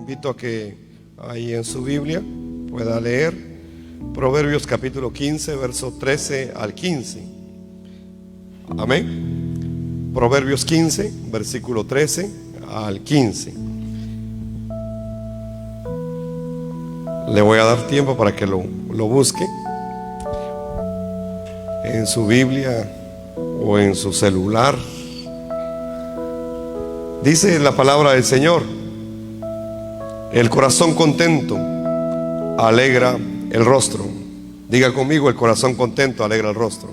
invito a que ahí en su Biblia pueda leer Proverbios capítulo 15, verso 13 al 15. Amén. Proverbios 15, versículo 13 al 15. Le voy a dar tiempo para que lo busque en su Biblia o en su celular. Dice la palabra del Señor: el corazón contento alegra el rostro. Diga conmigo: el corazón contento alegra el rostro.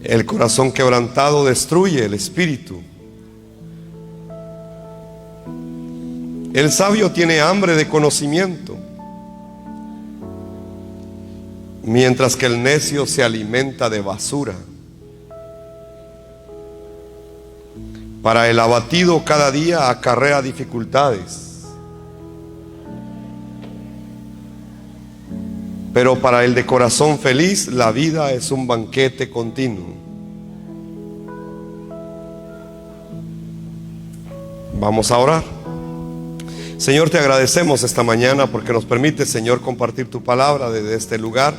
El corazón quebrantado destruye el espíritu. El sabio tiene hambre de conocimiento, mientras que el necio se alimenta de basura. Para el abatido cada día acarrea dificultades, pero para el de corazón feliz la vida es un banquete continuo. Vamos a orar. Señor, te agradecemos esta mañana porque nos permite, Señor, compartir tu palabra desde este lugar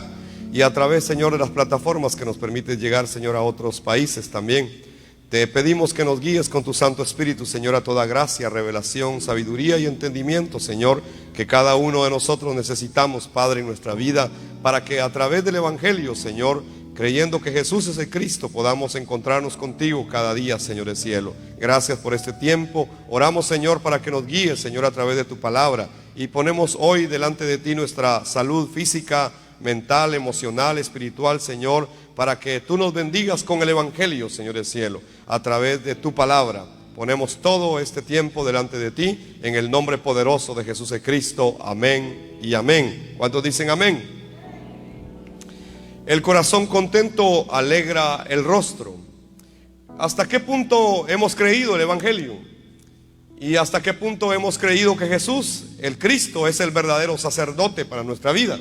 y a través, Señor, de las plataformas que nos permites llegar, Señor, a otros países también. Te pedimos que nos guíes con tu Santo Espíritu, Señor, a toda gracia, revelación, sabiduría y entendimiento, Señor, que cada uno de nosotros necesitamos, Padre, en nuestra vida, para que a través del Evangelio, Señor, creyendo que Jesús es el Cristo, podamos encontrarnos contigo cada día, Señor del cielo. Gracias por este tiempo. Oramos, Señor, para que nos guíes, Señor, a través de tu palabra. Y ponemos hoy delante de ti nuestra salud física, mental, emocional, espiritual, Señor, para que tú nos bendigas con el Evangelio, Señor del cielo, a través de tu palabra. Ponemos todo este tiempo delante de ti, en el nombre poderoso de Jesús el Cristo. Amén y amén. ¿Cuántos dicen amén? El corazón contento alegra el rostro. ¿Hasta qué punto hemos creído el Evangelio? ¿Y hasta qué punto hemos creído que Jesús, el Cristo, es el verdadero sacerdote para nuestra vida?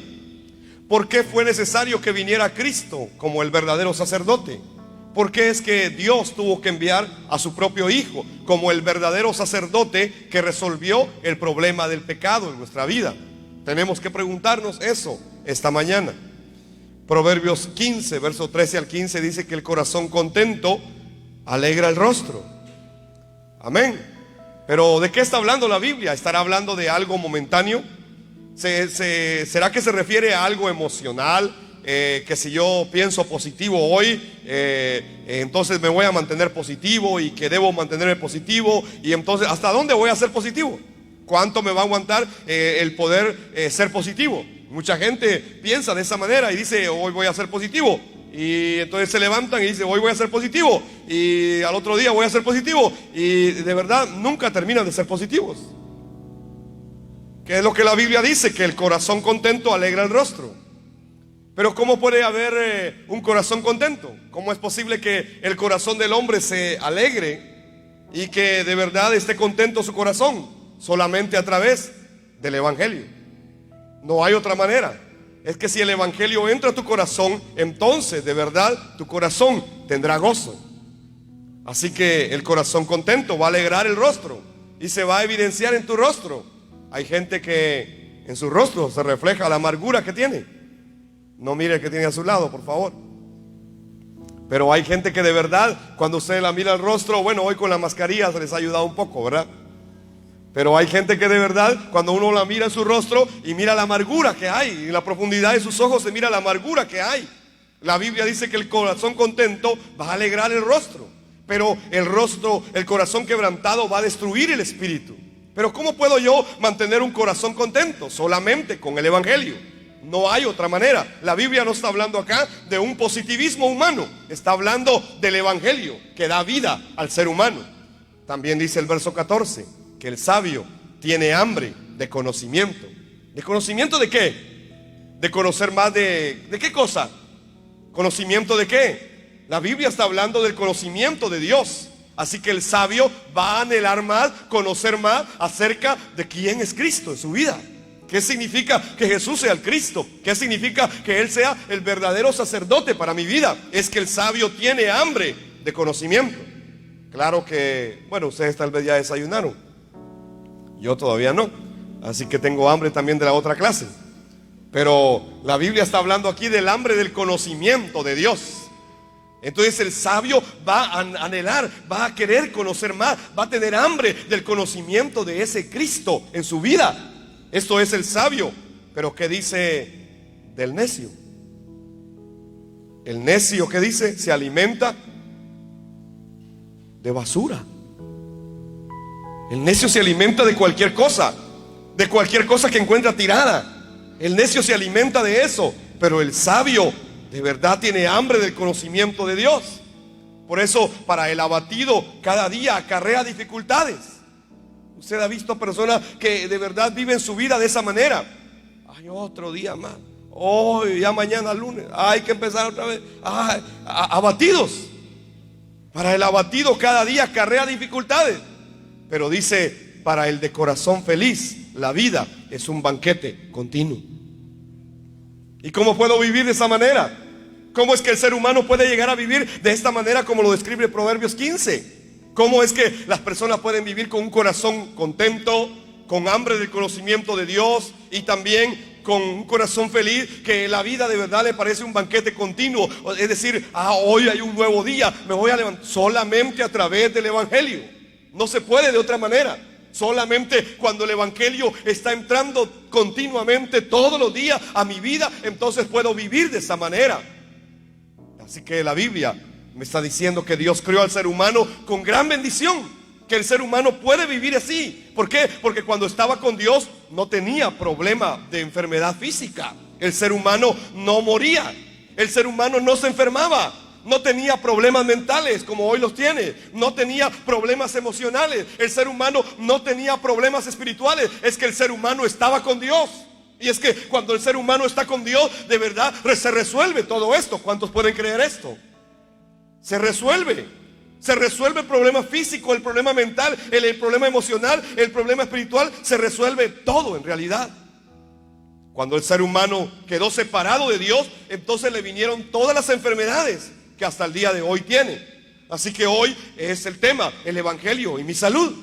¿Por qué fue necesario que viniera Cristo como el verdadero sacerdote? ¿Por qué es que Dios tuvo que enviar a su propio Hijo como el verdadero sacerdote que resolvió el problema del pecado en nuestra vida? Tenemos que preguntarnos eso esta mañana. Proverbios 15, verso 13 al 15 dice que el corazón contento alegra el rostro. Amén. Pero ¿de qué está hablando la Biblia? ¿Estará hablando de algo momentáneo? ¿Será que se refiere a algo emocional? Que si yo pienso positivo hoy, entonces me voy a mantener positivo, y que debo mantenerme positivo. Y entonces, ¿hasta dónde voy a ser positivo? ¿Cuánto me va a aguantar el poder ser positivo? Mucha gente piensa de esa manera y dice: hoy voy a ser positivo. Y entonces se levantan y dicen: hoy voy a ser positivo. Y al otro día voy a ser positivo. Y de verdad nunca terminan de ser positivos. ¿Qué es lo que la Biblia dice? Que el corazón contento alegra el rostro. Pero ¿cómo puede haber un corazón contento? ¿Cómo es posible que el corazón del hombre se alegre y que de verdad esté contento su corazón? Solamente a través del Evangelio. No hay otra manera. Es que si el Evangelio entra a tu corazón, entonces de verdad tu corazón tendrá gozo. Así que el corazón contento va a alegrar el rostro y se va a evidenciar en tu rostro. Hay gente que en su rostro se refleja la amargura que tiene. No mire el que tiene a su lado, por favor. Pero hay gente que de verdad, cuando usted la mira el rostro, bueno, hoy con la mascarilla se les ha ayudado un poco, ¿verdad? Pero hay gente que de verdad, cuando uno la mira en su rostro y mira la amargura que hay, en la profundidad de sus ojos se mira la amargura que hay. La Biblia dice que el corazón contento va a alegrar el rostro, pero el rostro, el corazón quebrantado va a destruir el espíritu. Pero ¿cómo puedo yo mantener un corazón contento? Solamente con el Evangelio. No hay otra manera. La Biblia no está hablando acá de un positivismo humano, está hablando del Evangelio que da vida al ser humano. También dice el verso 14 que el sabio tiene hambre de conocimiento. ¿De conocimiento de qué? De conocer más ¿de qué cosa? ¿Conocimiento de qué? La Biblia está hablando del conocimiento de Dios. Así que el sabio va a anhelar más, conocer más acerca de quién es Cristo en su vida. ¿Qué significa que Jesús sea el Cristo? ¿Qué significa que Él sea el verdadero sacerdote para mi vida? Es que el sabio tiene hambre de conocimiento. Claro que, bueno, ustedes tal vez ya desayunaron. Yo todavía no, así que tengo hambre también de la otra clase. Pero la Biblia está hablando aquí del hambre del conocimiento de Dios. Entonces el sabio va a anhelar, va a querer conocer más, va a tener hambre del conocimiento de ese Cristo en su vida. Esto es el sabio. Pero ¿qué dice del necio? El necio, ¿qué dice? Se alimenta de basura. El necio se alimenta de cualquier cosa que encuentra tirada. El necio se alimenta de eso. Pero el sabio de verdad tiene hambre del conocimiento de Dios. Por eso para el abatido cada día acarrea dificultades. Usted ha visto personas que de verdad viven su vida de esa manera. Hay otro día más. Hoy, ya mañana lunes, hay que empezar otra vez. Abatidos. Para el abatido cada día acarrea dificultades. Pero dice, para el de corazón feliz, la vida es un banquete continuo. ¿Y cómo puedo vivir de esa manera? ¿Cómo es que el ser humano puede llegar a vivir de esta manera como lo describe Proverbios 15? ¿Cómo es que las personas pueden vivir con un corazón contento, con hambre del conocimiento de Dios y también con un corazón feliz, que la vida de verdad le parece un banquete continuo? Es decir, hoy hay un nuevo día, me voy a levantar solamente a través del Evangelio. No se puede de otra manera. Solamente cuando el Evangelio está entrando continuamente todos los días a mi vida, entonces puedo vivir de esa manera. Así que la Biblia me está diciendo que Dios creó al ser humano con gran bendición, que el ser humano puede vivir así. ¿Por qué? Porque cuando estaba con Dios no tenía problema de enfermedad física. El ser humano no moría. El ser humano no se enfermaba. No tenía problemas mentales como hoy los tiene. No tenía problemas emocionales. El ser humano no tenía problemas espirituales. Es que el ser humano estaba con Dios. Y es que cuando el ser humano está con Dios, de verdad se resuelve todo esto. ¿Cuántos pueden creer esto? Se resuelve. Se resuelve el problema físico, el problema mental, el problema emocional, el problema espiritual. Se resuelve todo en realidad. Cuando el ser humano quedó separado de Dios, entonces le vinieron todas las enfermedades que hasta el día de hoy tiene. Así que hoy es el tema, el Evangelio y mi salud.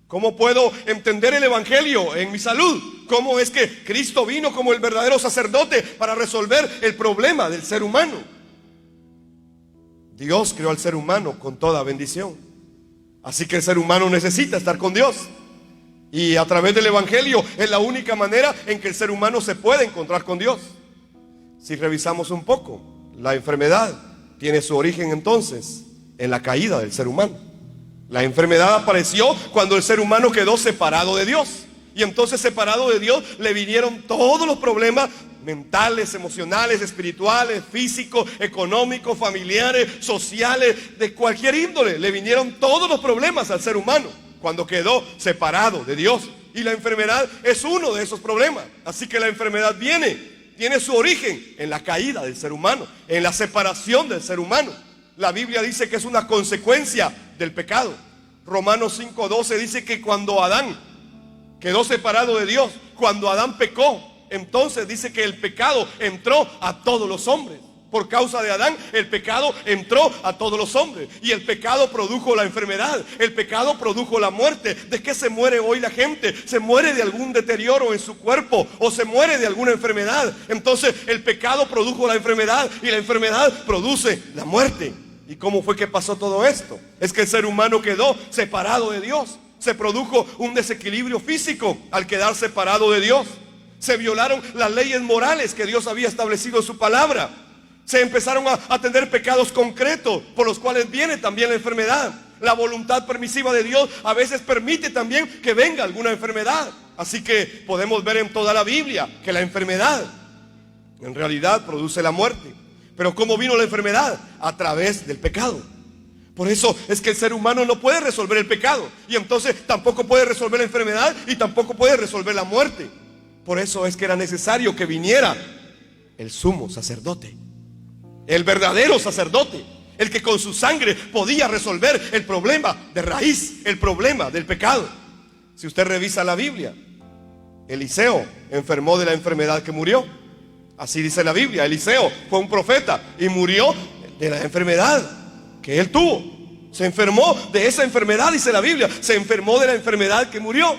¿Cómo puedo entender el Evangelio en mi salud? ¿Cómo es que Cristo vino como el verdadero sacerdote para resolver el problema del ser humano? Dios creó al ser humano con toda bendición. Así que el ser humano necesita estar con Dios. Y a través del Evangelio es la única manera en que el ser humano se puede encontrar con Dios. Si revisamos un poco, la enfermedad tiene su origen entonces en la caída del ser humano. La enfermedad apareció cuando el ser humano quedó separado de Dios. Y entonces separado de Dios le vinieron todos los problemas mentales, emocionales, espirituales, físicos, económicos, familiares, sociales, de cualquier índole. Le vinieron todos los problemas al ser humano cuando quedó separado de Dios. Y la enfermedad es uno de esos problemas. Así que la enfermedad tiene su origen en la caída del ser humano, en la separación del ser humano. La Biblia dice que es una consecuencia del pecado. Romanos 5:12 dice que cuando Adán quedó separado de Dios, cuando Adán pecó, entonces dice que el pecado entró a todos los hombres. Por causa de Adán, el pecado entró a todos los hombres. Y el pecado produjo la enfermedad. El pecado produjo la muerte. ¿De qué se muere hoy la gente? Se muere de algún deterioro en su cuerpo, o se muere de alguna enfermedad. Entonces el pecado produjo la enfermedad, y la enfermedad produce la muerte. ¿Y cómo fue que pasó todo esto? Es que el ser humano quedó separado de Dios. Se produjo un desequilibrio físico al quedar separado de Dios. Se violaron las leyes morales que Dios había establecido en su palabra. Se empezaron a tener pecados concretos por los cuales viene también la enfermedad. La voluntad permisiva de Dios a veces permite también que venga alguna enfermedad. Así que podemos ver en toda la Biblia que la enfermedad en realidad produce la muerte. Pero ¿cómo vino la enfermedad? A través del pecado. Por eso es que el ser humano no puede resolver el pecado, y entonces tampoco puede resolver la enfermedad, y tampoco puede resolver la muerte. Por eso es que era necesario que viniera el sumo sacerdote, el verdadero sacerdote, el que con su sangre podía resolver el problema de raíz, el problema del pecado. Si usted revisa la Biblia, Eliseo enfermó de la enfermedad que murió. Así dice la Biblia. Eliseo fue un profeta y murió de la enfermedad que él tuvo. Se enfermó de esa enfermedad, dice la Biblia. Se enfermó de la enfermedad que murió.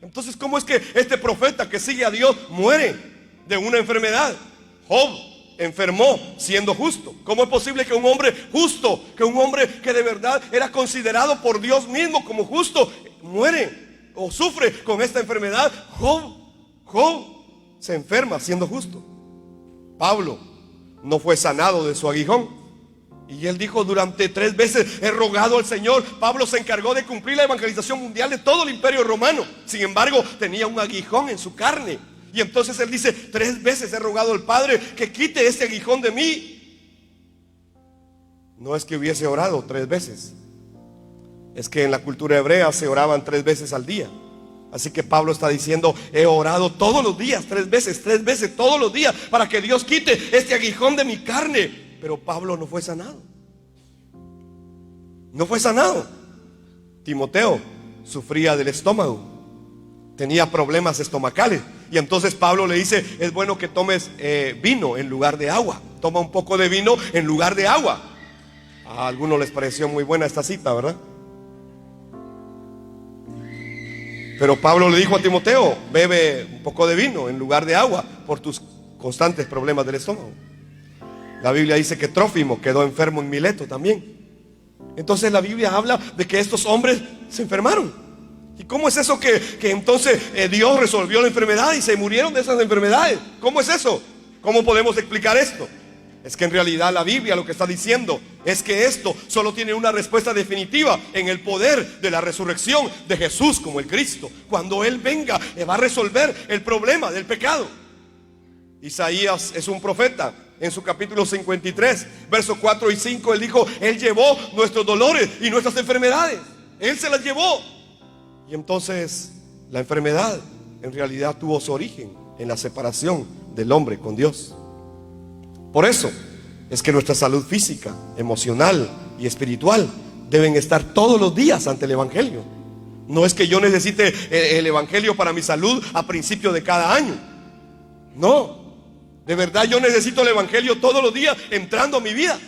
Entonces, ¿cómo es que este profeta que sigue a Dios muere de una enfermedad? Job enfermó siendo justo. ¿Cómo es posible que un hombre justo, que un hombre que de verdad era considerado por Dios mismo como justo, muere o sufre con esta enfermedad? Job se enferma siendo justo. Pablo no fue sanado de su aguijón. Y él dijo: durante 3 veces he rogado al Señor. Pablo se encargó de cumplir la evangelización mundial de todo el imperio romano. Sin embargo, tenía un aguijón en su carne. Y entonces él dice: 3 veces he rogado al Padre que quite ese aguijón de mí. No es que hubiese orado 3 veces. Es que en la cultura hebrea se oraban 3 veces al día. Así que Pablo está diciendo: he orado todos los días, 3 veces todos los días, para que Dios quite este aguijón de mi carne. Pero Pablo no fue sanado. No fue sanado. Timoteo sufría del estómago, tenía problemas estomacales. Y entonces Pablo le dice: es bueno que tomes vino en lugar de agua. Toma un poco de vino en lugar de agua. A algunos les pareció muy buena esta cita, ¿verdad? Pero Pablo le dijo a Timoteo: bebe un poco de vino en lugar de agua por tus constantes problemas del estómago. La Biblia dice que Trófimo quedó enfermo en Mileto también. Entonces la Biblia habla de que estos hombres se enfermaron. ¿Y cómo es eso que entonces Dios resolvió la enfermedad y se murieron de esas enfermedades? ¿Cómo es eso? ¿Cómo podemos explicar esto? Es que en realidad la Biblia lo que está diciendo es que esto solo tiene una respuesta definitiva en el poder de la resurrección de Jesús como el Cristo. Cuando Él venga, va a resolver el problema del pecado. Isaías es un profeta. En su capítulo 53, versos 4 y 5, él dijo: Él llevó nuestros dolores y nuestras enfermedades. Él se las llevó. Y entonces la enfermedad en realidad tuvo su origen en la separación del hombre con Dios. Por eso es que nuestra salud física, emocional y espiritual deben estar todos los días ante el Evangelio. No es que yo necesite el Evangelio para mi salud a principio de cada año. No. De verdad yo necesito el Evangelio todos los días entrando a mi vida.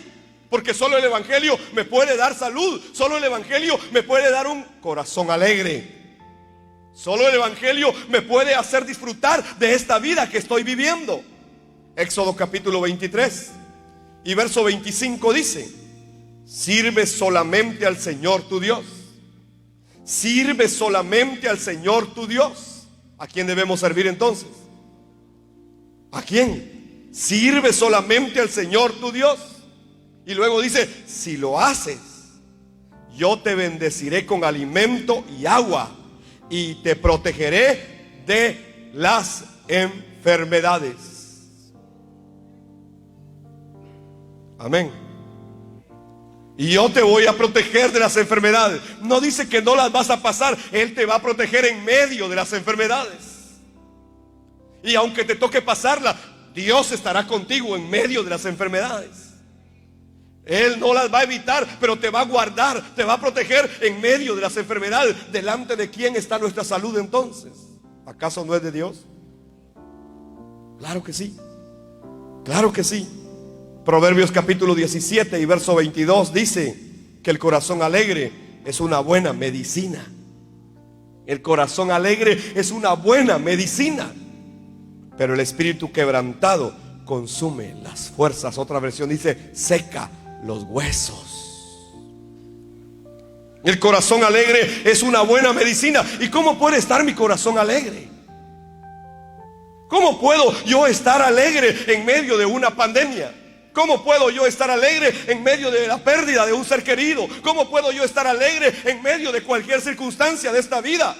Porque solo el Evangelio me puede dar salud. Solo el Evangelio me puede dar un corazón alegre. Solo el Evangelio me puede hacer disfrutar de esta vida que estoy viviendo. Éxodo capítulo 23 y verso 25 dice: sirve solamente al Señor tu Dios. Sirve solamente al Señor tu Dios. ¿A quién debemos servir entonces? ¿A quién? Sirve solamente al Señor tu Dios. Y luego dice: si lo haces, yo te bendeciré con alimento y agua, y te protegeré de las enfermedades. Amén. Y yo te voy a proteger de las enfermedades. No dice que no las vas a pasar. Él te va a proteger en medio de las enfermedades. Y aunque te toque pasarla, Dios estará contigo en medio de las enfermedades. Él no las va a evitar, pero te va a guardar, te va a proteger en medio de las enfermedades. ¿Delante de quién está nuestra salud entonces? ¿Acaso no es de Dios? Claro que sí. Claro que sí. Proverbios capítulo 17 y verso 22 dice que el corazón alegre es una buena medicina. El corazón alegre es una buena medicina, pero el espíritu quebrantado consume las fuerzas. Otra versión dice: seca los huesos. El corazón alegre es una buena medicina. ¿Y cómo puede estar mi corazón alegre? ¿Cómo puedo yo estar alegre en medio de una pandemia? ¿Cómo puedo yo estar alegre en medio de la pérdida de un ser querido? ¿Cómo puedo yo estar alegre en medio de cualquier circunstancia de esta vida?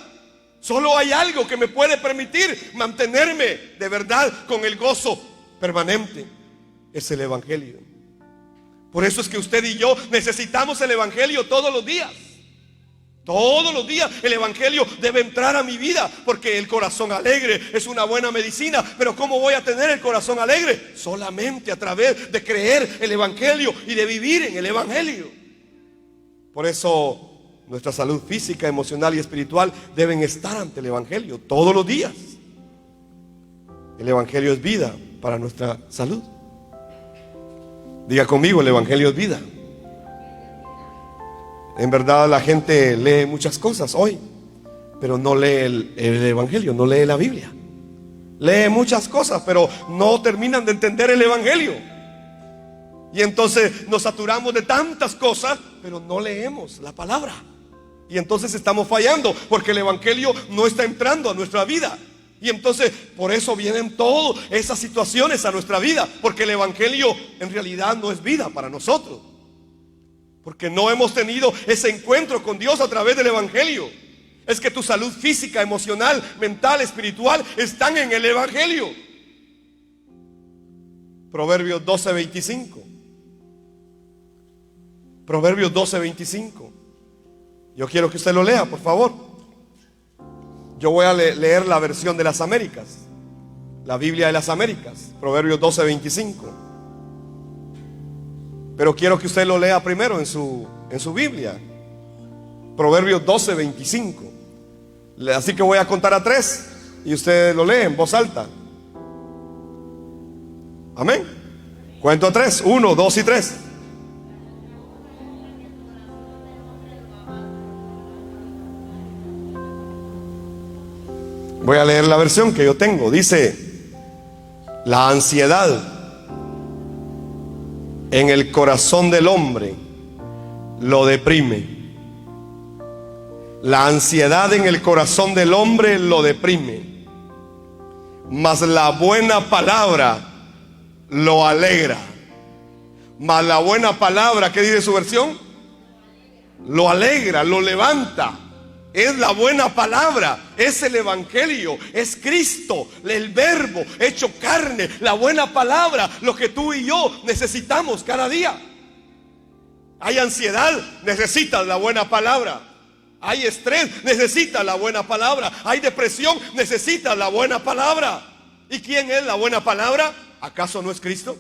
Solo hay algo que me puede permitir mantenerme de verdad con el gozo permanente. Es el Evangelio. Por eso es que usted y yo necesitamos el Evangelio todos los días. Todos los días el Evangelio debe entrar a mi vida, porque el corazón alegre es una buena medicina. Pero ¿cómo voy a tener el corazón alegre? Solamente a través de creer el Evangelio y de vivir en el Evangelio. Por eso nuestra salud física, emocional y espiritual deben estar ante el Evangelio todos los días. El Evangelio es vida para nuestra salud. Diga conmigo: el Evangelio es vida. En verdad la gente lee muchas cosas hoy, pero no lee el Evangelio, no lee la Biblia. Lee muchas cosas, pero no terminan de entender el Evangelio. Y entonces nos saturamos de tantas cosas, pero no leemos la palabra. Y entonces estamos fallando, porque el Evangelio no está entrando a nuestra vida. Y entonces por eso vienen todas esas situaciones a nuestra vida, porque el Evangelio en realidad no es vida para nosotros, porque no hemos tenido ese encuentro con Dios a través del Evangelio. Es que tu salud física, emocional, mental, espiritual están en el Evangelio. Proverbios 12:25. Proverbios 12:25. Yo quiero que usted lo lea, por favor. Yo voy a leer la versión de las Américas, la Biblia de las Américas, Proverbios 12:25. Pero quiero que usted lo lea primero en su Biblia, Proverbios 12:25. Así que voy a contar a 3 y usted lo lee en voz alta. Amén. Cuento a 3, 1, 2 y 3. Voy a leer la versión que yo tengo. Dice: la ansiedad en el corazón del hombre lo deprime. La ansiedad en el corazón del hombre lo deprime, mas la buena palabra lo alegra. Mas la buena palabra, ¿qué dice su versión? Lo alegra, lo levanta. Es la buena palabra, es el Evangelio, es Cristo, el Verbo hecho carne, la buena palabra, lo que tú y yo necesitamos cada día. Hay ansiedad, necesitas la buena palabra. Hay estrés, necesitas la buena palabra. Hay depresión, necesitas la buena palabra. ¿Y quién es la buena palabra? ¿Acaso no es Cristo?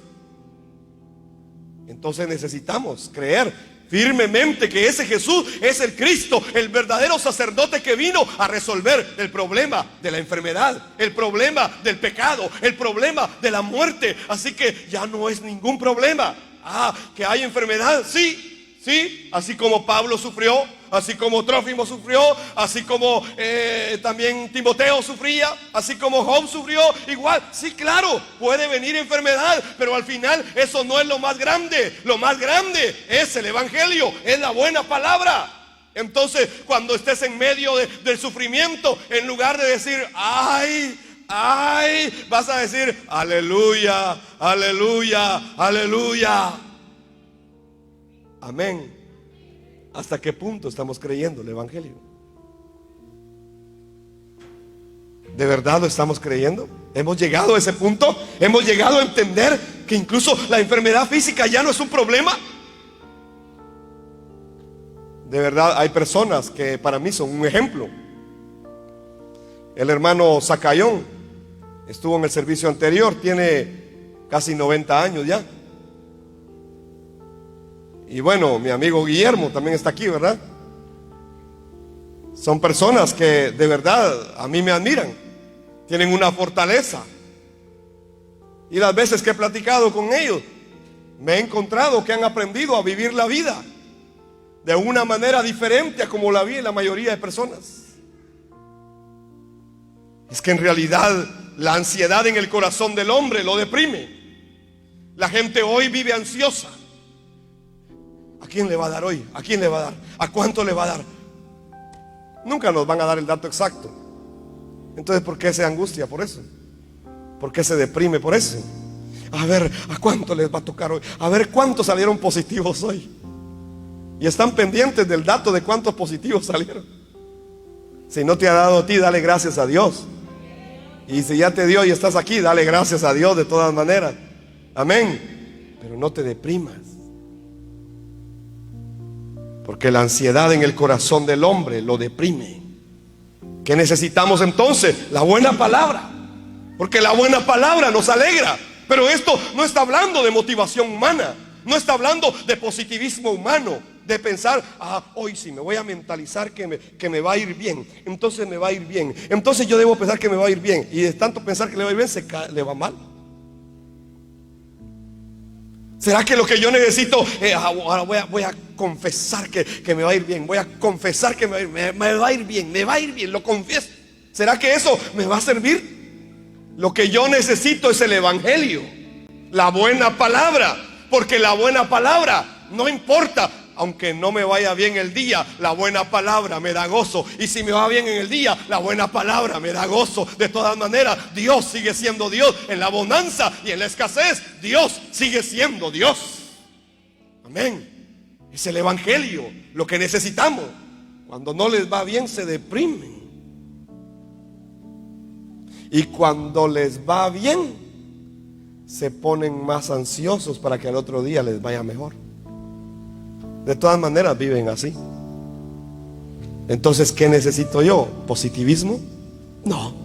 Entonces necesitamos creer firmemente que ese Jesús es el Cristo, el verdadero sacerdote que vino a resolver el problema de la enfermedad, el problema del pecado, el problema de la muerte. Así que ya no es ningún problema. Que hay enfermedad, sí, sí, así como Pablo sufrió, así como Trófimo sufrió, así como también Timoteo sufría, así como Job sufrió, igual, sí, claro, puede venir enfermedad, pero al final eso no es lo más grande. Lo más grande es el Evangelio, es la buena palabra. Entonces, cuando estés en medio del sufrimiento, en lugar de decir, ay, vas a decir, aleluya, aleluya, aleluya. Amén. ¿Hasta qué punto estamos creyendo el Evangelio? ¿De verdad lo estamos creyendo? ¿Hemos llegado a ese punto? ¿Hemos llegado a entender que incluso la enfermedad física ya no es un problema? De verdad hay personas que para mí son un ejemplo. El hermano Zacayón estuvo en el servicio anterior, tiene casi 90 años ya. Y bueno, mi amigo Guillermo también está aquí, ¿verdad? Son personas que de verdad a mí me admiran. Tienen una fortaleza. Y las veces que he platicado con ellos, me he encontrado que han aprendido a vivir la vida de una manera diferente a como la vi la mayoría de personas. Es que en realidad la ansiedad en el corazón del hombre lo deprime. La gente hoy vive ansiosa. ¿A quién le va a dar hoy? ¿A quién le va a dar? ¿A cuánto le va a dar? Nunca nos van a dar el dato exacto. Entonces, ¿por qué se angustia por eso? ¿Por qué se deprime por eso? A ver, ¿a cuánto les va a tocar hoy? A ver, ¿cuántos salieron positivos hoy? Y están pendientes del dato de cuántos positivos salieron. Si no te ha dado a ti, dale gracias a Dios. Y si ya te dio y estás aquí, dale gracias a Dios de todas maneras. Amén. Pero no te deprimas. Porque la ansiedad en el corazón del hombre lo deprime. ¿Qué necesitamos entonces? La buena palabra. Porque la buena palabra nos alegra. Pero esto no está hablando de motivación humana. No está hablando de positivismo humano. De pensar, hoy sí me voy a mentalizar que me va a ir bien. Entonces me va a ir bien. Entonces yo debo pensar que me va a ir bien. Y de tanto pensar que le va a ir bien, le va mal. ¿Será que lo que yo necesito, ahora voy a confesar que me va a ir bien. Voy a confesar que me va a ir bien. Me va a ir bien, lo confieso. ¿Será que eso me va a servir? Lo que yo necesito es el evangelio, la buena palabra. Porque la buena palabra, no importa, aunque no me vaya bien el día, la buena palabra me da gozo. Y si me va bien en el día, la buena palabra me da gozo. De todas maneras, Dios sigue siendo Dios. En la bonanza y en la escasez, Dios sigue siendo Dios. Amén. Es el evangelio lo que necesitamos. Cuando no les va bien, se deprimen. Y cuando les va bien, se ponen más ansiosos para que al otro día les vaya mejor. De todas maneras viven así. Entonces, ¿qué necesito yo? ¿Positivismo? No.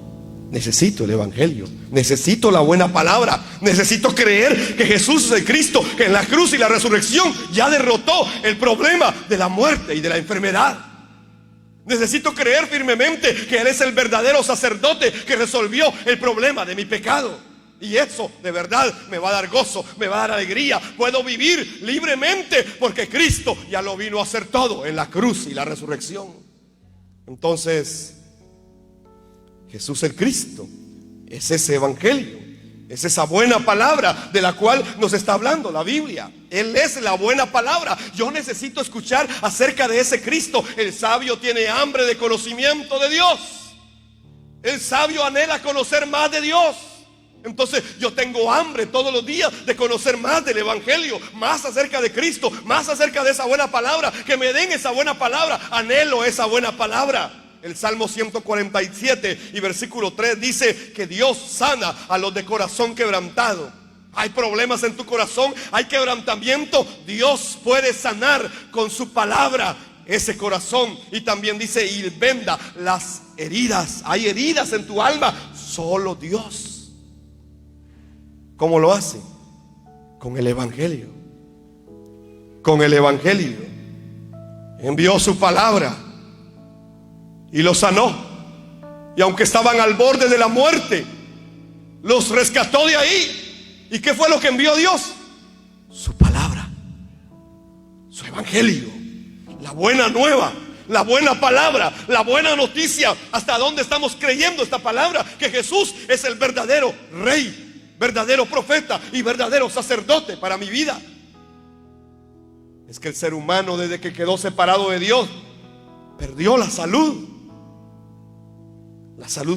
Necesito el evangelio. Necesito la buena palabra. Necesito creer que Jesús es el Cristo, que en la cruz y la resurrección ya derrotó el problema de la muerte y de la enfermedad. Necesito creer firmemente que Él es el verdadero sacerdote que resolvió el problema de mi pecado. Y eso de verdad me va a dar gozo, me va a dar alegría. Puedo vivir libremente porque Cristo ya lo vino a hacer todo en la cruz y la resurrección. Entonces, Jesús el Cristo es ese evangelio, es esa buena palabra de la cual nos está hablando la Biblia. Él es la buena palabra. Yo necesito escuchar acerca de ese Cristo. El sabio tiene hambre de conocimiento de Dios. El sabio anhela conocer más de Dios. Entonces yo tengo hambre todos los días de conocer más del evangelio, más acerca de Cristo, más acerca de esa buena palabra. Que me den esa buena palabra. Anhelo esa buena palabra. El Salmo 147 y versículo 3 dice que Dios sana a los de corazón quebrantado. Hay problemas en tu corazón, hay quebrantamiento. Dios puede sanar con su palabra ese corazón. Y también dice, y venda las heridas. Hay heridas en tu alma. Solo Dios. ¿Cómo lo hace? Con el evangelio. Con el evangelio. Envió su palabra y los sanó. Y aunque estaban al borde de la muerte, los rescató de ahí. ¿Y qué fue lo que envió Dios? Su palabra, su evangelio, la buena nueva, la buena palabra, la buena noticia. ¿Hasta dónde estamos creyendo esta palabra? Que Jesús es el verdadero rey, verdadero profeta y verdadero sacerdote para mi vida. Es que el ser humano, desde que quedó separado de Dios, perdió la salud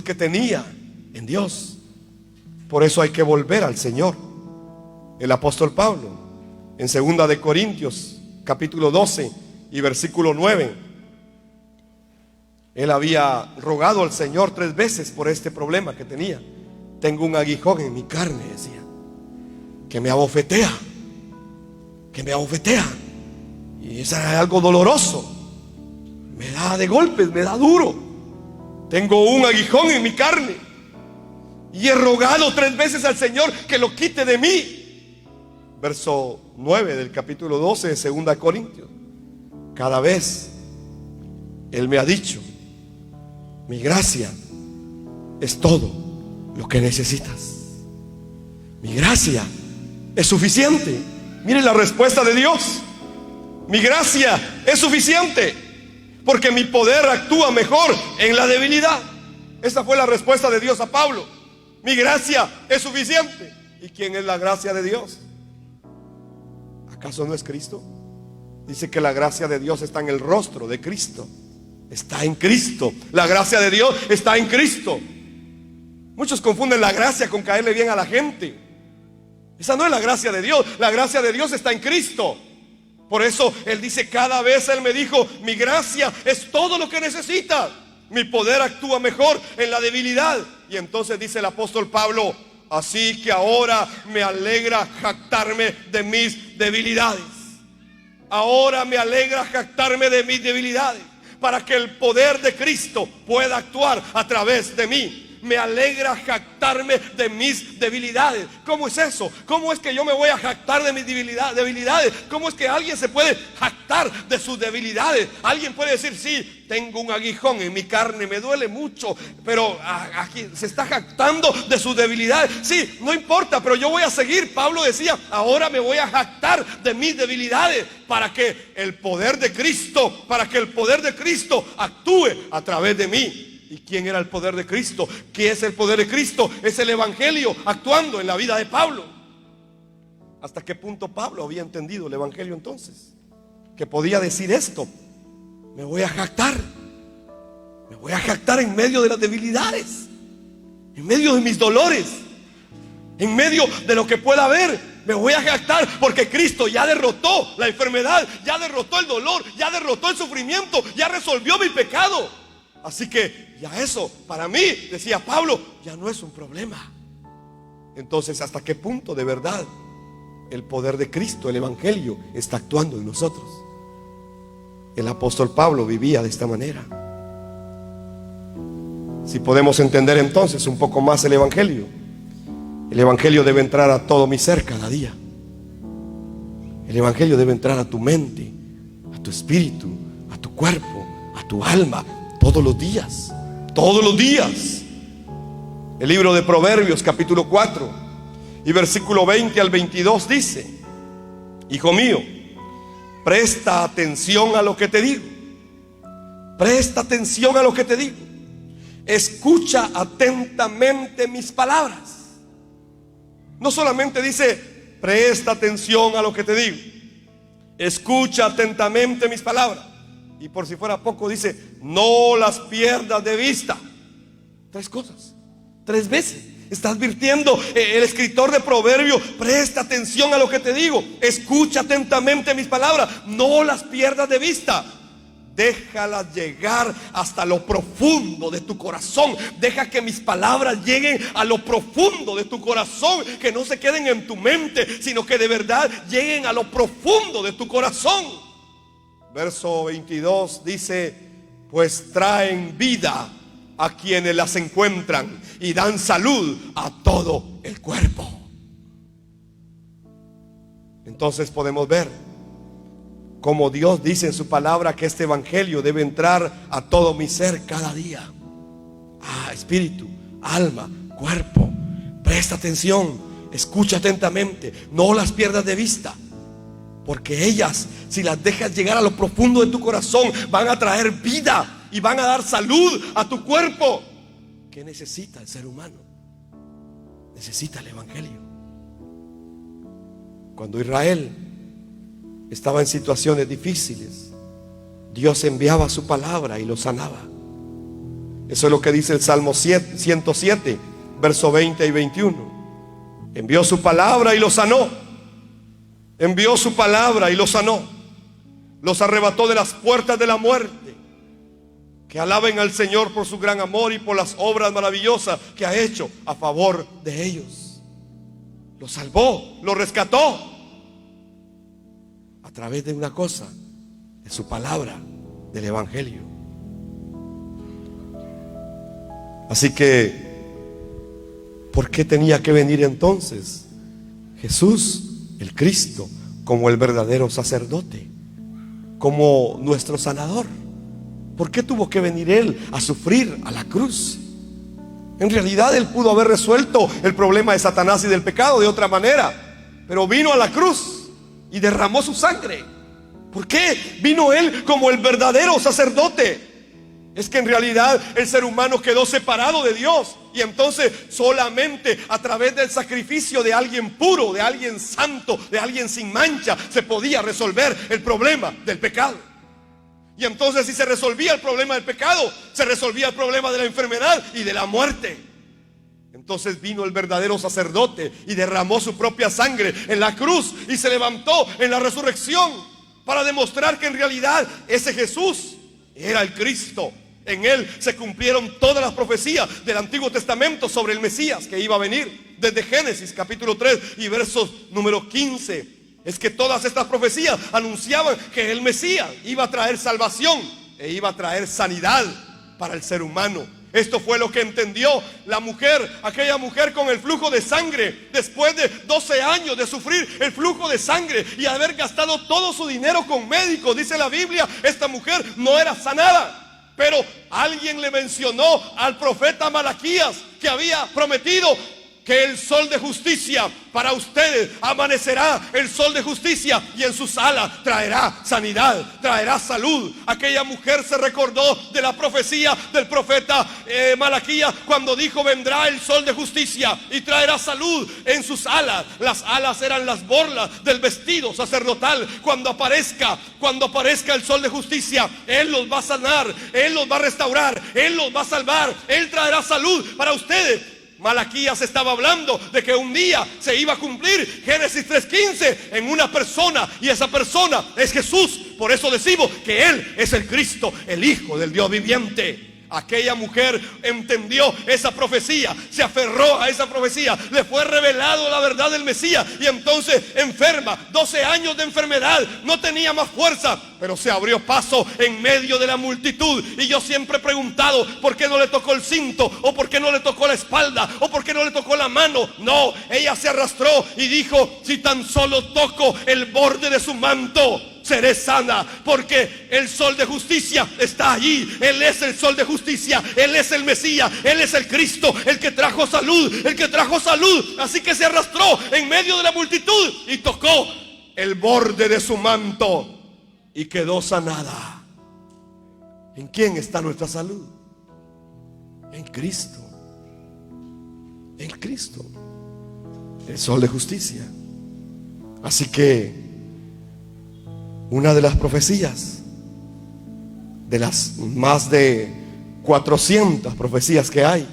que tenía en Dios. Por eso hay que volver al Señor. El apóstol Pablo, en 2 de Corintios capítulo 12 y versículo 9, él había rogado al Señor 3 veces por este problema que tenía. Tengo un aguijón en mi carne, decía, que me abofetea, y es algo doloroso, me da de golpes, me da duro. Tengo un aguijón en mi carne y he rogado 3 veces al Señor que lo quite de mí. Verso 9 del capítulo 12 de 2 Corintios. Cada vez Él me ha dicho, mi gracia es todo lo que necesitas. Mi gracia es suficiente. Mire la respuesta de Dios. Mi gracia es suficiente, porque mi poder actúa mejor en la debilidad. Esa fue la respuesta de Dios a Pablo. Mi gracia es suficiente. ¿Y quién es la gracia de Dios? ¿Acaso no es Cristo? Dice que la gracia de Dios está en el rostro de Cristo. Está en Cristo. La gracia de Dios está en Cristo. Muchos confunden la gracia con caerle bien a la gente. Esa no es la gracia de Dios. La gracia de Dios está en Cristo. Por eso Él dice, cada vez Él me dijo, mi gracia es todo lo que necesitas. Mi poder actúa mejor en la debilidad. Y entonces dice el apóstol Pablo, así que ahora me alegra jactarme de mis debilidades. Ahora me alegra jactarme de mis debilidades, para que el poder de Cristo pueda actuar a través de mí. Me alegra jactarme de mis debilidades. ¿Cómo es eso? ¿Cómo es que yo me voy a jactar de mis debilidades? ¿Cómo es que alguien se puede jactar de sus debilidades? Alguien puede decir, sí, tengo un aguijón en mi carne, me duele mucho, pero aquí se está jactando de sus debilidades. Sí, no importa, pero yo voy a seguir. Pablo decía, ahora me voy a jactar de mis debilidades para que el poder de Cristo actúe a través de mí. ¿Y quién era el poder de Cristo? ¿Qué es el poder de Cristo? Es el evangelio actuando en la vida de Pablo. ¿Hasta qué punto Pablo había entendido el evangelio entonces? Que podía decir esto: me voy a jactar. Me voy a jactar en medio de las debilidades, en medio de mis dolores, en medio de lo que pueda haber. Me voy a jactar porque Cristo ya derrotó la enfermedad, ya derrotó el dolor, ya derrotó el sufrimiento, ya resolvió mi pecado. Así que ya eso para mí, decía Pablo, ya no es un problema. Entonces, ¿hasta qué punto de verdad el poder de Cristo, el evangelio, está actuando en nosotros? El apóstol Pablo vivía de esta manera. Si podemos entender entonces un poco más el evangelio debe entrar a todo mi ser cada día. El evangelio debe entrar a tu mente, a tu espíritu, a tu cuerpo, a tu alma, todos los días, todos los días. El libro de Proverbios capítulo 4 y versículo 20 al 22 dice: hijo mío, presta atención a lo que te digo. Presta atención a lo que te digo. Escucha atentamente mis palabras. No solamente dice presta atención a lo que te digo, escucha atentamente mis palabras. Y por si fuera poco dice, no las pierdas de vista. 3 cosas, 3 veces está advirtiendo el escritor de Proverbios: presta atención a lo que te digo, escucha atentamente mis palabras, no las pierdas de vista. Déjalas llegar hasta lo profundo de tu corazón. Deja que mis palabras lleguen a lo profundo de tu corazón, que no se queden en tu mente, sino que de verdad lleguen a lo profundo de tu corazón. Verso 22 dice: pues traen vida a quienes las encuentran y dan salud a todo el cuerpo. Entonces podemos ver como Dios dice en su palabra que este evangelio debe entrar a todo mi ser cada día. Espíritu, alma, cuerpo. Presta atención, escucha atentamente, no las pierdas de vista, porque ellas, si las dejas llegar a lo profundo de tu corazón, van a traer vida y van a dar salud a tu cuerpo. ¿Qué necesita el ser humano? Necesita el evangelio. Cuando Israel estaba en situaciones difíciles, Dios enviaba su palabra y lo sanaba. Eso es lo que dice el Salmo 107, verso 20 y 21. Envió su palabra y lo sanó. Envió su palabra y lo sanó. Los arrebató de las puertas de la muerte. Que alaben al Señor por su gran amor y por las obras maravillosas que ha hecho a favor de ellos. Los salvó, los rescató a través de una cosa, de su palabra, del evangelio. Así que, ¿por qué tenía que venir entonces Jesús, el Cristo, como el verdadero sacerdote, como nuestro sanador? ¿Por qué tuvo que venir Él a sufrir a la cruz? En realidad Él pudo haber resuelto el problema de Satanás y del pecado de otra manera, pero vino a la cruz y derramó su sangre. ¿Por qué vino Él como el verdadero sacerdote? Es que en realidad el ser humano quedó separado de Dios, y entonces solamente a través del sacrificio de alguien puro, de alguien santo, de alguien sin mancha, se podía resolver el problema del pecado. Y entonces, si se resolvía el problema del pecado, se resolvía el problema de la enfermedad y de la muerte. Entonces vino el verdadero sacerdote y derramó su propia sangre en la cruz y se levantó en la resurrección para demostrar que en realidad ese Jesús era el Cristo. En Él se cumplieron todas las profecías del Antiguo Testamento sobre el Mesías que iba a venir. Desde Génesis capítulo 3 y versos número 15. Es que todas estas profecías anunciaban que el Mesías iba a traer salvación e iba a traer sanidad para el ser humano. Esto fue lo que entendió la mujer, aquella mujer con el flujo de sangre, después de 12 años de sufrir el flujo de sangre y haber gastado todo su dinero con médicos. Dice la Biblia, esta mujer no era sanada, pero alguien le mencionó al profeta Malaquías que había prometido que el sol de justicia para ustedes amanecerá, el sol de justicia, y en sus alas traerá sanidad, traerá salud. Aquella mujer se recordó de la profecía del profeta Malaquías, cuando dijo: vendrá el sol de justicia y traerá salud en sus alas. Las alas eran las borlas del vestido sacerdotal. Cuando aparezca el sol de justicia, Él los va a sanar, Él los va a restaurar, Él los va a salvar, Él traerá salud para ustedes. Malaquías estaba hablando de que un día se iba a cumplir Génesis 3:15 en una persona, y esa persona es Jesús. Por eso decimos que Él es el Cristo, el Hijo del Dios viviente. Aquella mujer entendió esa profecía, se aferró a esa profecía, le fue revelado la verdad del Mesías, y entonces enferma, 12 años de enfermedad, no tenía más fuerza, pero se abrió paso en medio de la multitud. Y yo siempre he preguntado, ¿por qué no le tocó el cinto? ¿O por qué no le tocó la espalda? ¿O por qué no le tocó la mano? No, ella se arrastró y dijo: si tan solo toco el borde de su manto, seré sana, porque el sol de justicia está allí. Él es el sol de justicia, Él es el Mesías, Él es el Cristo, el que trajo salud, el que trajo salud. Así que se arrastró en medio de la multitud y tocó el borde de su manto y quedó sanada. ¿En quién está nuestra salud? En Cristo. En Cristo, el sol de justicia. Así que una de las profecías, de las más de 400 profecías que hay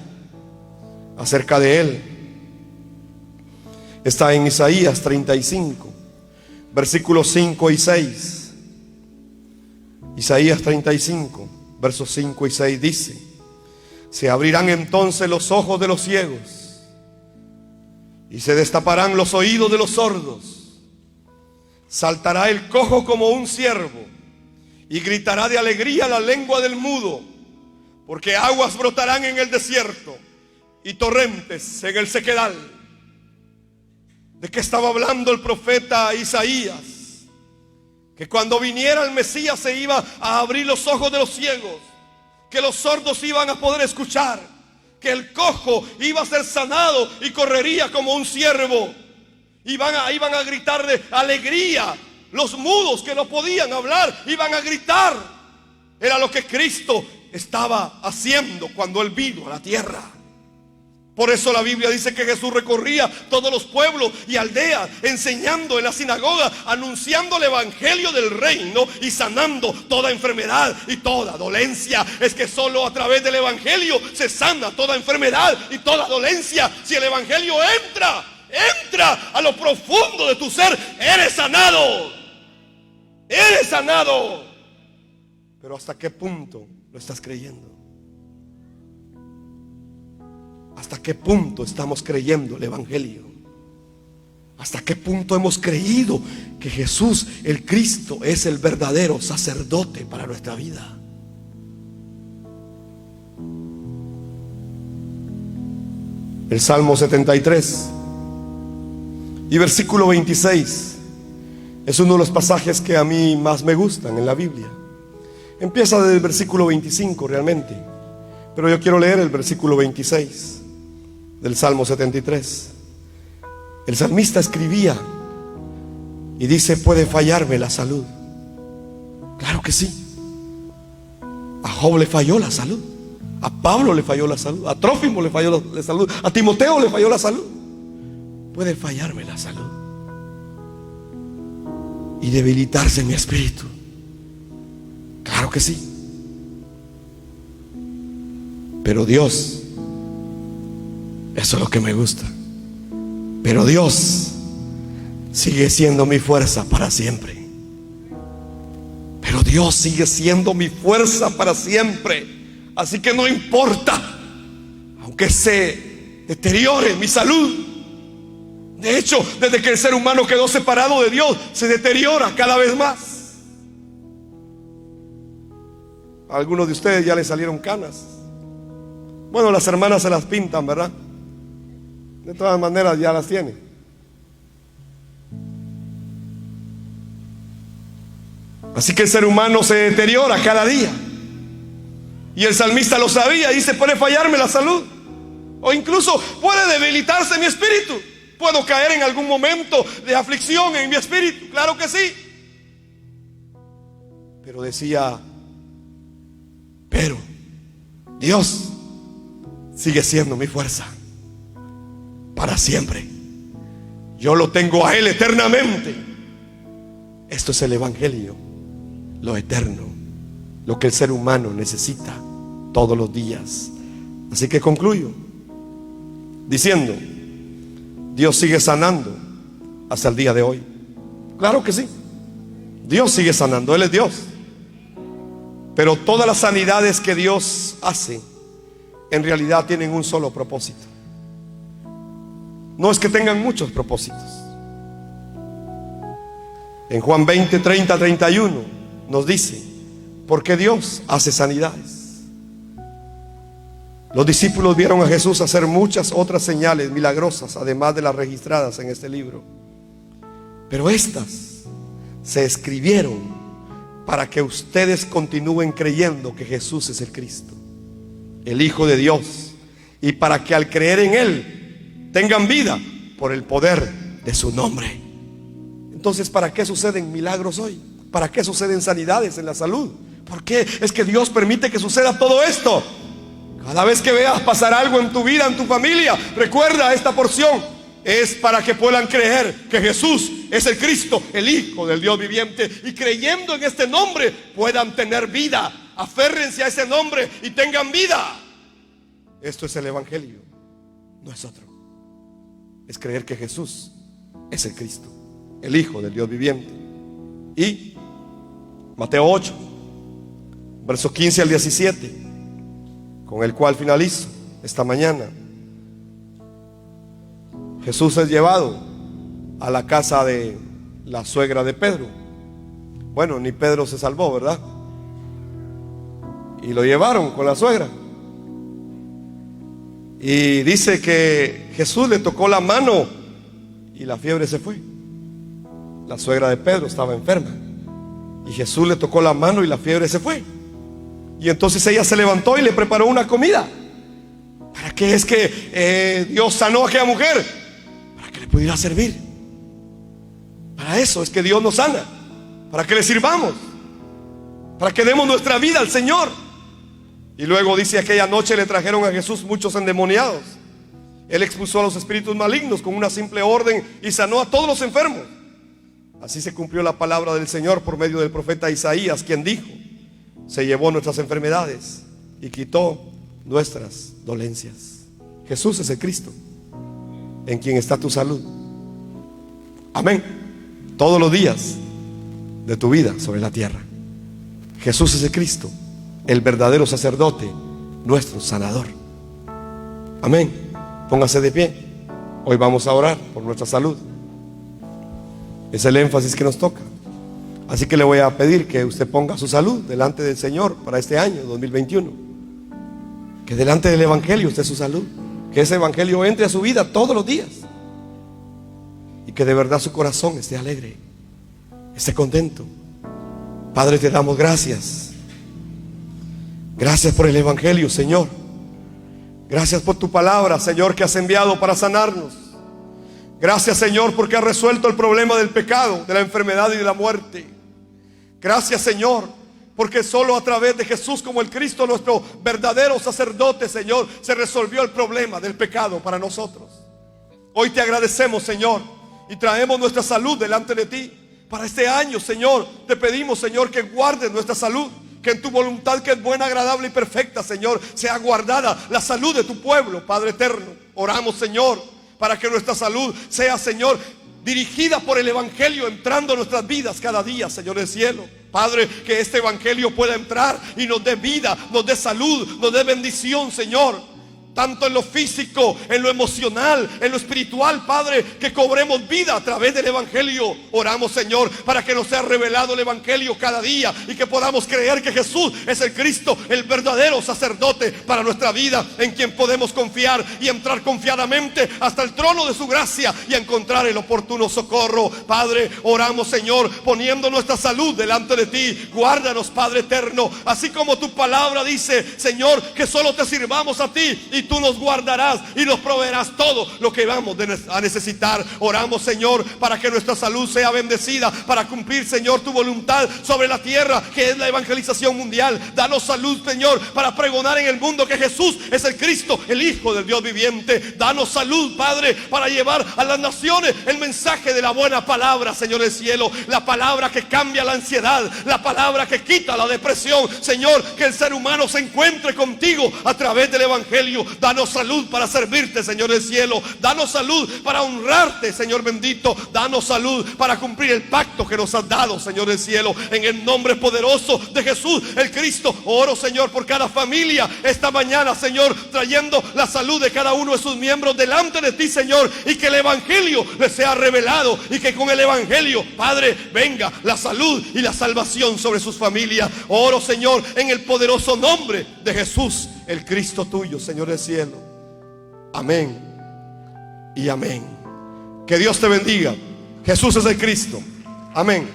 acerca de Él, está en Isaías 35, versículos 5 y 6. Isaías 35, versos 5 y 6 dice: se abrirán entonces los ojos de los ciegos y se destaparán los oídos de los sordos. Saltará el cojo como un ciervo y gritará de alegría la lengua del mudo, porque aguas brotarán en el desierto y torrentes en el sequedal. ¿De qué estaba hablando el profeta Isaías? Que cuando viniera el Mesías se iba a abrir los ojos de los ciegos, que los sordos iban a poder escuchar, que el cojo iba a ser sanado y correría como un ciervo. Iban a gritar de alegría. Los mudos que no podían hablar iban a gritar. Era lo que Cristo estaba haciendo cuando Él vino a la tierra. Por eso la Biblia dice que Jesús recorría todos los pueblos y aldeas, enseñando en la sinagoga, anunciando el evangelio del reino y sanando toda enfermedad y toda dolencia. Es que solo a través del evangelio se sana toda enfermedad y toda dolencia. Si el evangelio entra a lo profundo de tu ser, eres sanado. Eres sanado. Pero ¿hasta qué punto lo estás creyendo? ¿Hasta qué punto estamos creyendo el evangelio? ¿Hasta qué punto hemos creído que Jesús, el Cristo, es el verdadero sacerdote para nuestra vida? El Salmo 73 y versículo 26 es uno de los pasajes que a mí más me gustan en la Biblia. Empieza desde el versículo 25 realmente, pero yo quiero leer el versículo 26 del Salmo 73. El salmista escribía y dice: ¿puede fallarme la salud? Claro que sí. A Job le falló la salud, a Pablo le falló la salud, a Trófimo le falló la salud, a Timoteo le falló la salud. Puede fallarme la salud y debilitarse mi espíritu. Claro que sí. Pero Dios, eso es lo que me gusta, pero Dios sigue siendo mi fuerza para siempre. Pero Dios sigue siendo mi fuerza para siempre. Así que no importa, aunque se deteriore mi salud. De hecho, desde que el ser humano quedó separado de Dios, se deteriora cada vez más. A algunos de ustedes ya les salieron canas. Bueno, las hermanas se las pintan, ¿verdad? De todas maneras ya las tiene. Así que el ser humano se deteriora cada día. Y el salmista lo sabía. Dice: puede fallarme la salud, o incluso puede debilitarse mi espíritu. Puedo caer en algún momento de aflicción en mi espíritu, claro que sí. Pero decía: pero Dios sigue siendo mi fuerza para siempre. Yo lo tengo a Él eternamente. Esto es el evangelio, lo eterno, lo que el ser humano necesita todos los días. Así que concluyo diciendo: Dios sigue sanando hasta el día de hoy. Claro que sí, Dios sigue sanando, Él es Dios. Pero todas las sanidades que Dios hace en realidad tienen un solo propósito. No es que tengan muchos propósitos. En Juan 20, 30, 31 nos dice por qué Dios hace sanidades. Los discípulos vieron a Jesús hacer muchas otras señales milagrosas, además de las registradas en este libro. Pero estas se escribieron para que ustedes continúen creyendo que Jesús es el Cristo, el Hijo de Dios, y para que al creer en Él tengan vida por el poder de su nombre. Entonces, ¿para qué suceden milagros hoy? ¿Para qué suceden sanidades en la salud? ¿Por qué es que Dios permite que suceda todo esto? Cada vez que veas pasar algo en tu vida, en tu familia, recuerda esta porción. Es para que puedan creer que Jesús es el Cristo, el Hijo del Dios viviente, y creyendo en este nombre puedan tener vida. Aférrense a ese nombre y tengan vida. Esto es el evangelio, no es otro. Es creer que Jesús es el Cristo, el Hijo del Dios viviente. Y Mateo 8, versos 15 al 17, con el cual finalizo esta mañana. Jesús es llevado a la casa de la suegra de Pedro. Bueno, ni Pedro se salvó, ¿verdad? Y lo llevaron con la suegra. Y dice que Jesús le tocó la mano y la fiebre se fue. La suegra de Pedro estaba enferma y Jesús le tocó la mano y la fiebre se fue. Y entonces ella se levantó y le preparó una comida. ¿Para qué es que Dios sanó a aquella mujer? Para que le pudiera servir. Para eso es que Dios nos sana, para que le sirvamos, para que demos nuestra vida al Señor. Y luego dice: aquella noche le trajeron a Jesús muchos endemoniados. Él expulsó a los espíritus malignos con una simple orden y sanó a todos los enfermos. Así se cumplió la palabra del Señor por medio del profeta Isaías, quien dijo: se llevó nuestras enfermedades y quitó nuestras dolencias. Jesús es el Cristo, en quien está tu salud. Amén. Todos los días de tu vida sobre la tierra, Jesús es el Cristo, el verdadero sacerdote, nuestro sanador. Amén. Póngase de pie. Hoy vamos a orar por nuestra salud. Es el énfasis que nos toca. Así que le voy a pedir que usted ponga su salud delante del Señor para este año 2021. Que delante del evangelio esté su salud. Que ese evangelio entre a su vida todos los días. Y que de verdad su corazón esté alegre, esté contento. Padre, te damos gracias. Gracias por el evangelio, Señor. Gracias por tu palabra, Señor, que has enviado para sanarnos. Gracias, Señor, porque has resuelto el problema del pecado, de la enfermedad y de la muerte. Gracias, Señor, porque solo a través de Jesús como el Cristo, nuestro verdadero sacerdote, Señor, se resolvió el problema del pecado para nosotros. Hoy te agradecemos, Señor, y traemos nuestra salud delante de ti. Para este año, Señor, te pedimos, Señor, que guardes nuestra salud. Que en tu voluntad, que es buena, agradable y perfecta, Señor, sea guardada la salud de tu pueblo, Padre eterno. Oramos, Señor, para que nuestra salud sea, Señor, dirigida por el evangelio, entrando en nuestras vidas cada día, Señor del cielo. Padre, que este evangelio pueda entrar y nos dé vida, nos dé salud, nos dé bendición, Señor. tanto en lo físico, en lo emocional, en lo espiritual, Padre, que cobremos vida a través del Evangelio. Oramos, Señor, para que nos sea revelado el Evangelio cada día y que podamos creer que Jesús es el Cristo, el verdadero sacerdote para nuestra vida, en quien podemos confiar y entrar confiadamente hasta el trono de su gracia y encontrar el oportuno socorro. Padre, oramos, Señor, poniendo nuestra salud delante de ti. Guárdanos, Padre eterno, así como tu palabra dice, Señor, que solo te sirvamos a ti y tú nos guardarás y nos proveerás todo lo que vamos a necesitar. Oramos, Señor, para que nuestra salud sea bendecida, para cumplir, Señor, tu voluntad sobre la tierra, que es la evangelización mundial. Danos salud, Señor, para pregonar en el mundo que Jesús es el Cristo, el Hijo del Dios viviente. Danos salud, Padre, para llevar a las naciones el mensaje de la buena palabra, Señor del cielo, la palabra que cambia la ansiedad, la palabra que quita la depresión. Señor, que el ser humano se encuentre contigo a través del Evangelio. Danos salud para servirte, Señor del cielo. Danos salud para honrarte, Señor bendito. Danos salud para cumplir el pacto que nos has dado, Señor del cielo. En el nombre poderoso de Jesús, el Cristo, oro, Señor, por cada familia esta mañana, Señor, trayendo la salud de cada uno de sus miembros delante de ti, Señor, y que el Evangelio les sea revelado y que con el Evangelio, Padre, venga la salud y la salvación sobre sus familias. Oro, Señor, en el poderoso nombre de Jesús, el Cristo tuyo, Señor del cielo. Amén y amén. Que Dios te bendiga. Jesús es el Cristo. Amén.